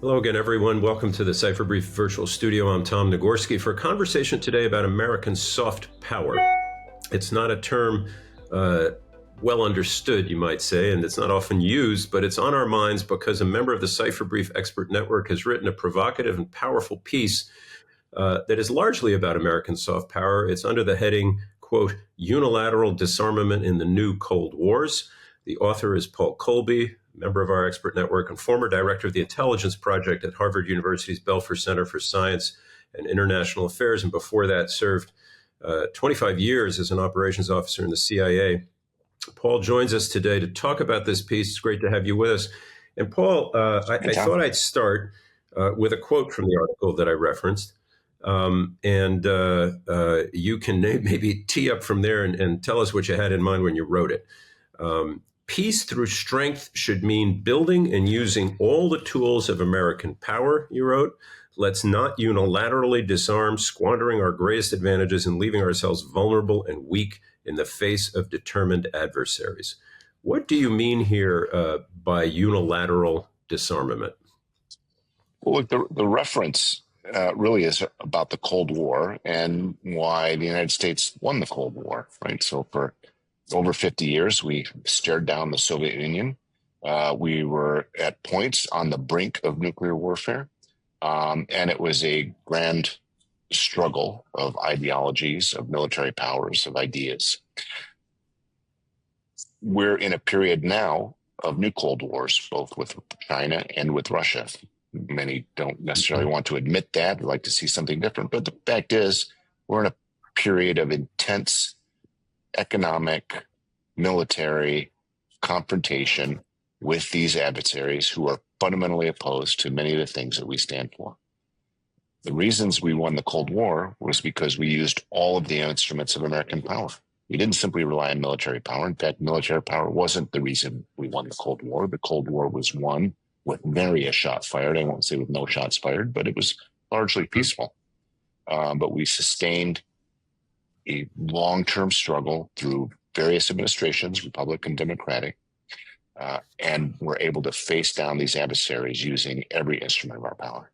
Hello again, everyone. Welcome to the Cipher Brief virtual studio. I'm Tom Nagorski for a conversation today about American soft power. It's not a term well understood, you might say, and it's not often used, but it's on our minds because a member of the Cipher Brief Expert Network has written a provocative and powerful piece that is largely about American soft power. It's under the heading, quote, Unilateral Disarmament in the New Cold Wars. The author is Paul Colby, member of our expert network and former director of the Intelligence Project at Harvard University's Belfer Center for Science and International Affairs, and before that served 25 years as an operations officer in the CIA. Paul joins us today to talk about this piece. It's great to have you with us. And Paul, I thought I'd start with a quote from the article that I referenced. You can maybe tee up from there and tell us what you had in mind when you wrote it. Peace through strength should mean building and using all the tools of American power, you wrote. Let's not unilaterally disarm, squandering our greatest advantages and leaving ourselves vulnerable and weak in the face of determined adversaries. What do you mean here by unilateral disarmament? Well, look, the reference really is about the Cold War and why the United States won the Cold War, right? So for over 50 years, we stared down the Soviet Union. We were at points on the brink of nuclear warfare. And it was a grand struggle of ideologies, of military powers, of ideas. We're in a period now of new Cold Wars, both with China and with Russia. Many don't necessarily want to admit that. They like to see something different. But the fact is, we're in a period of intense economic, military confrontation with these adversaries who are fundamentally opposed to many of the things that we stand for. The reasons we won the Cold War was because we used all of the instruments of American power. We didn't simply rely on military power. In fact, military power wasn't the reason we won the Cold War. The Cold War was won with various shots fired. I won't say with no shots fired, but it was largely peaceful. But we sustained a long-term struggle through various administrations, Republican, Democratic, and we're able to face down these adversaries using every instrument of our power.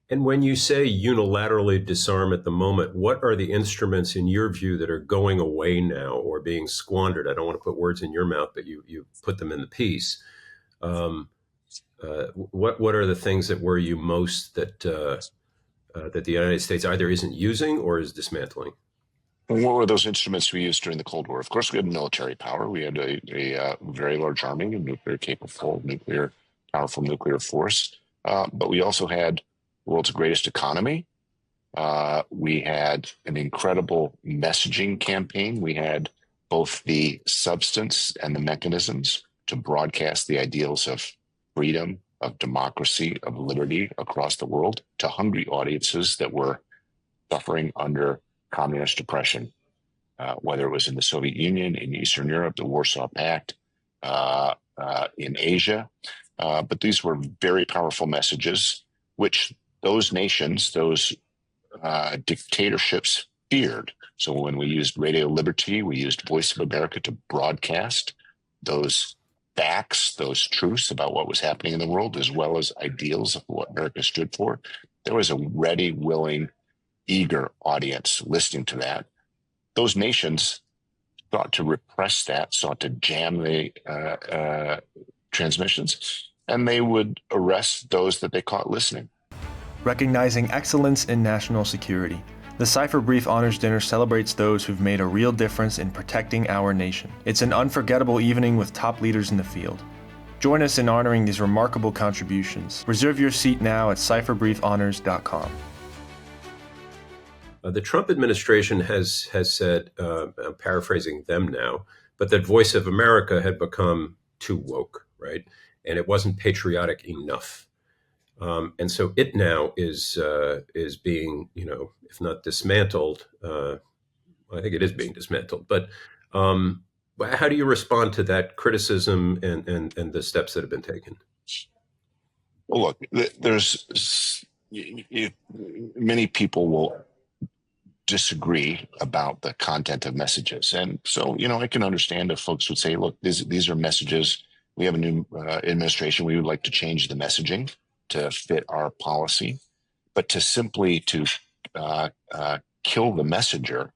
And when you say unilaterally disarm at the moment, what are the instruments in your view that are going away now or being squandered? I don't want to put words in your mouth, but you put them in the piece. What are the things that worry you most that the United States either isn't using or is dismantling? What were those instruments we used during the Cold War? Of course, we had military power. We had a very large army, a nuclear capable, powerful nuclear force. But we also had the world's greatest economy. We had an incredible messaging campaign. We had both the substance and the mechanisms to broadcast the ideals of freedom, of democracy, of liberty across the world to hungry audiences that were suffering under communist oppression, whether it was in the Soviet Union, in Eastern Europe, the Warsaw Pact, in Asia. But these were very powerful messages, which those nations, those dictatorships feared. So when we used Radio Liberty, we used Voice of America to broadcast those facts, those truths about what was happening in the world, as well as ideals of what America stood for. There was a ready, willing, eager audience listening to that. Those nations sought to repress that, sought to jam the transmissions, and they would arrest those that they caught listening. Recognizing excellence in national security, the Cipher Brief Honors Dinner celebrates those who've made a real difference in protecting our nation. It's an unforgettable evening with top leaders in the field. Join us in honoring these remarkable contributions. Reserve your seat now at cipherbriefhonors.com. The Trump administration has said, I'm paraphrasing them now, but that Voice of America had become too woke, right? And it wasn't patriotic enough. And so it now is being, if not dismantled, I think it is being dismantled. But how do you respond to that criticism and the steps that have been taken? Well, look, many people will disagree about the content of messages. And so, I can understand if folks would say, look, these are messages we have a new administration. We would like to change the messaging to fit our policy, but to simply to kill the messenger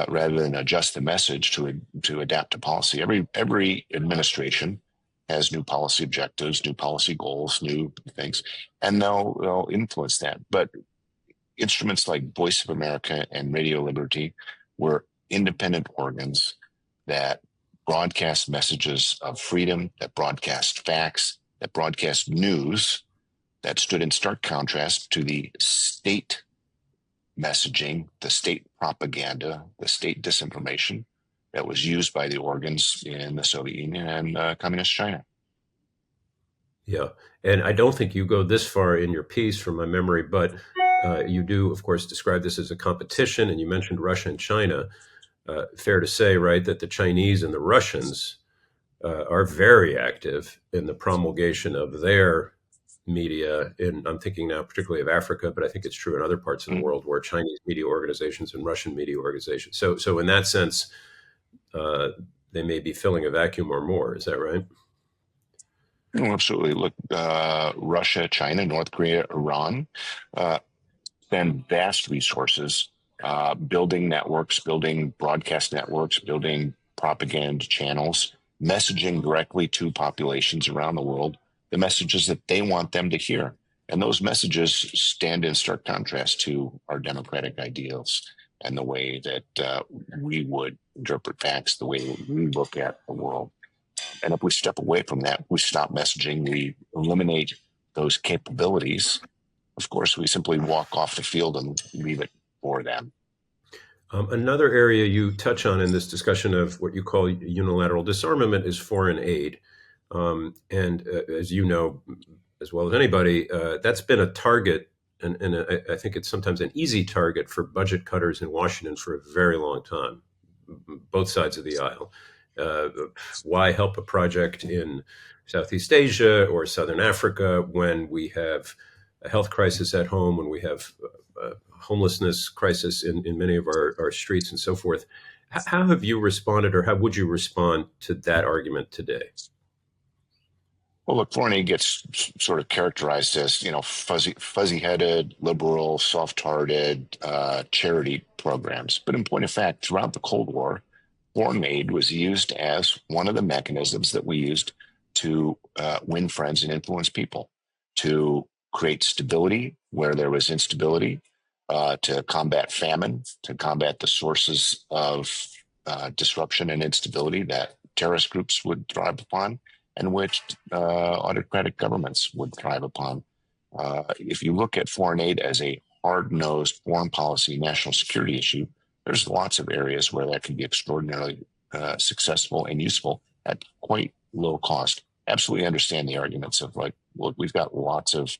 rather than adjust the message to adapt to policy. Every administration has new policy objectives, new policy goals, new things, and they'll influence that. But instruments like Voice of America and Radio Liberty were independent organs that broadcast messages of freedom, that broadcast facts, that broadcast news, that stood in stark contrast to the state messaging, the state propaganda, the state disinformation that was used by the organs in the Soviet Union and Communist China. Yeah. And I don't think you go this far in your piece from my memory, but you do, of course, describe this as a competition, and you mentioned Russia and China. Fair to say, right, that the Chinese and the Russians are very active in the promulgation of their media. And I'm thinking now particularly of Africa, but I think it's true in other parts of the world where Chinese media organizations and Russian media organizations. So in that sense, they may be filling a vacuum or more. Is that right? No, absolutely. Look, Russia, China, North Korea, Iran spend vast resources building networks, building broadcast networks, building propaganda channels, messaging directly to populations around the world the messages that they want them to hear. And those messages stand in stark contrast to our democratic ideals and the way that we would interpret facts, the way we look at the world. And if we step away from that, we stop messaging, we eliminate those capabilities, of course, we simply walk off the field and leave it for them. Another area you touch on in this discussion of what you call unilateral disarmament is foreign aid. And as you know, as well as anybody, that's been a target, and I think it's sometimes an easy target for budget cutters in Washington for a very long time, both sides of the aisle. Why help a project in Southeast Asia or Southern Africa when we have a health crisis at home, when we have a homelessness crisis in many of our streets and so forth? How have you responded, or how would you respond to that argument today? Well, look, foreign aid gets sort of characterized as, fuzzy-headed, liberal, soft-hearted charity programs. But in point of fact, throughout the Cold War, foreign aid was used as one of the mechanisms that we used to win friends and influence people, to create stability where there was instability, to combat famine, to combat the sources of disruption and instability that terrorist groups would thrive upon, and which autocratic governments would thrive upon. If you look at foreign aid as a hard-nosed foreign policy, national security issue, there's lots of areas where that can be extraordinarily successful and useful at quite low cost. Absolutely understand the arguments of look, we've got lots of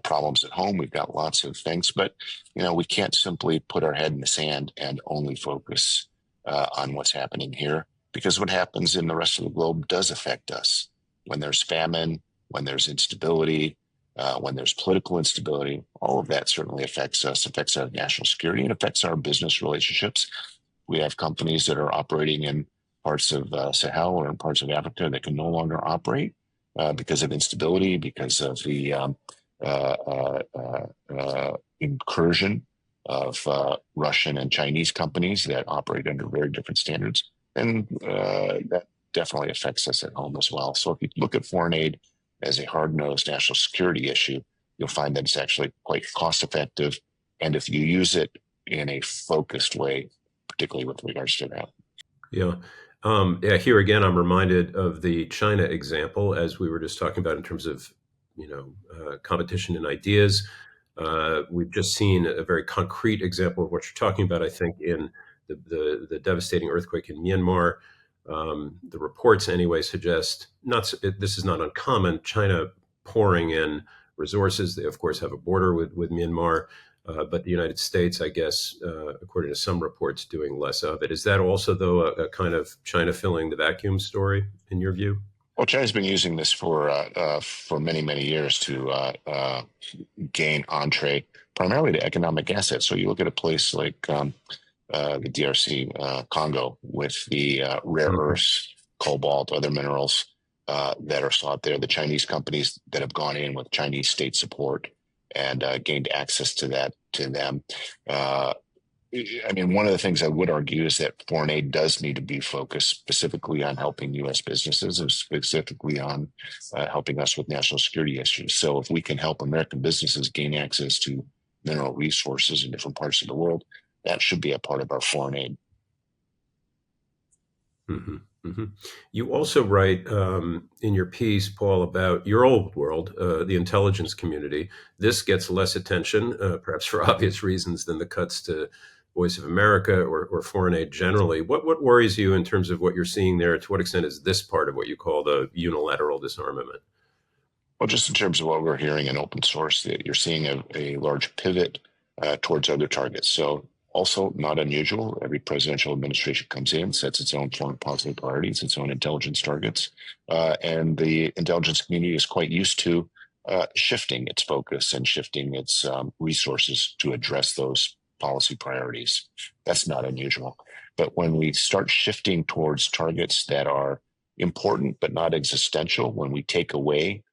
problems at home, we've got lots of things, but we can't simply put our head in the sand and only focus on what's happening here. Because what happens in the rest of the globe does affect us. When there's famine, when there's instability, when there's political instability, all of that certainly affects us, affects our national security, and affects our business relationships. We have companies that are operating in parts of Sahel or in parts of Africa that can no longer operate because of instability, because of the incursion of Russian and Chinese companies that operate under very different standards. And that definitely affects us at home as well. So if you look at foreign aid as a hard-nosed national security issue, you'll find that it's actually quite cost-effective. And if you use it in a focused way, particularly with regards to that. Yeah. Here again, I'm reminded of the China example, as we were just talking about in terms of, competition in ideas. We've just seen a very concrete example of what you're talking about, I think, in the devastating earthquake in Myanmar. The reports anyway suggest this is not uncommon. China pouring in resources. They of course have a border with Myanmar, but the United States, I guess, according to some reports, doing less of it. Is that also, though, a kind of China filling the vacuum story in your view? Well, China's been using this for many, many years to gain entree, primarily to economic assets. So you look at a place like the DRC, Congo, with the rare earths, cobalt, other minerals. that are sought there. The Chinese companies that have gone in with Chinese state support and gained access to them. I mean, one of the things I would argue is that foreign aid does need to be focused specifically on helping U.S. businesses and specifically on helping us with national security issues. So if we can help American businesses gain access to mineral resources in different parts of the world, that should be a part of our foreign aid. Mm-hmm. Mm-hmm. You also write in your piece, Paul, about your old world, the intelligence community. This gets less attention, perhaps for obvious reasons, than the cuts to Voice of America or foreign aid generally. What worries you in terms of what you're seeing there? To what extent is this part of what you call the unilateral disarmament? Well, just in terms of what we're hearing in open source, that you're seeing a large pivot towards other targets. So also not unusual. Every presidential administration comes in, sets its own foreign policy priorities, its own intelligence targets. And the intelligence community is quite used to shifting its focus and shifting its resources to address those policy priorities. That's not unusual. But when we start shifting towards targets that are important but not existential, when we take away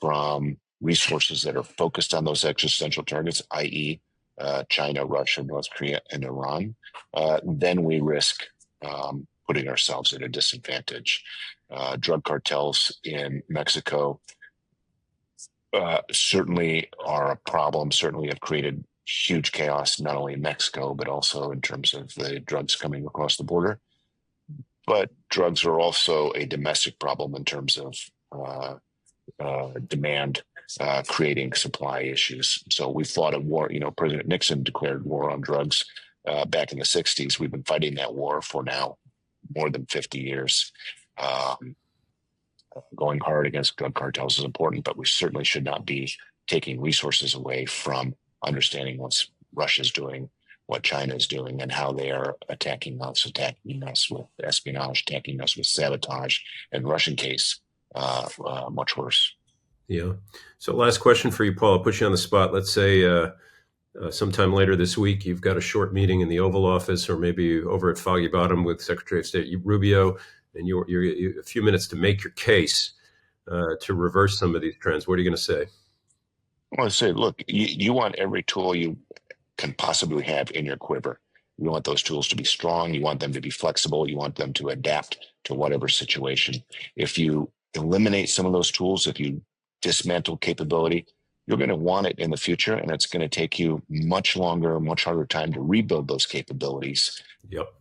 from resources that are focused on those existential targets, i.e., China, Russia, North Korea, and Iran, then we risk putting ourselves at a disadvantage. Drug cartels in Mexico certainly are a problem, certainly have created huge chaos, not only in Mexico, but also in terms of the drugs coming across the border. But drugs are also a domestic problem in terms of demand creating supply issues. So we fought a war. President Nixon declared war on drugs back in the 60s. We've been fighting that war for now more than 50 years. Going hard against drug cartels is important, but we certainly should not be taking resources away from understanding what Russia's doing, what China is doing, and how they are attacking us with espionage, attacking us with sabotage, and in Russian case, much worse. Yeah. So last question for you, Paul. I'll put you on the spot. Let's say sometime later this week, you've got a short meeting in the Oval Office or maybe over at Foggy Bottom with Secretary of State Rubio, and you're a few minutes to make your case to reverse some of these trends. What are you going to say? I want to say, look, you want every tool you can possibly have in your quiver. You want those tools to be strong. You want them to be flexible. You want them to adapt to whatever situation. If you eliminate some of those tools, if you dismantle capability, you're going to want it in the future, and it's going to take you much longer, much harder time to rebuild those capabilities. Yep.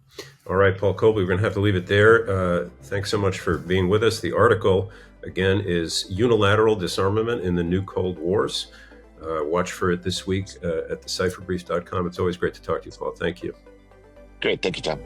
All right, Paul Colby, we're going to have to leave it there. Thanks so much for being with us. The article, again, is Unilateral Disarmament in the New Cold Wars. Watch for it this week at thecipherbrief.com. It's always great to talk to you, Paul. Thank you. Great. Thank you, Tom.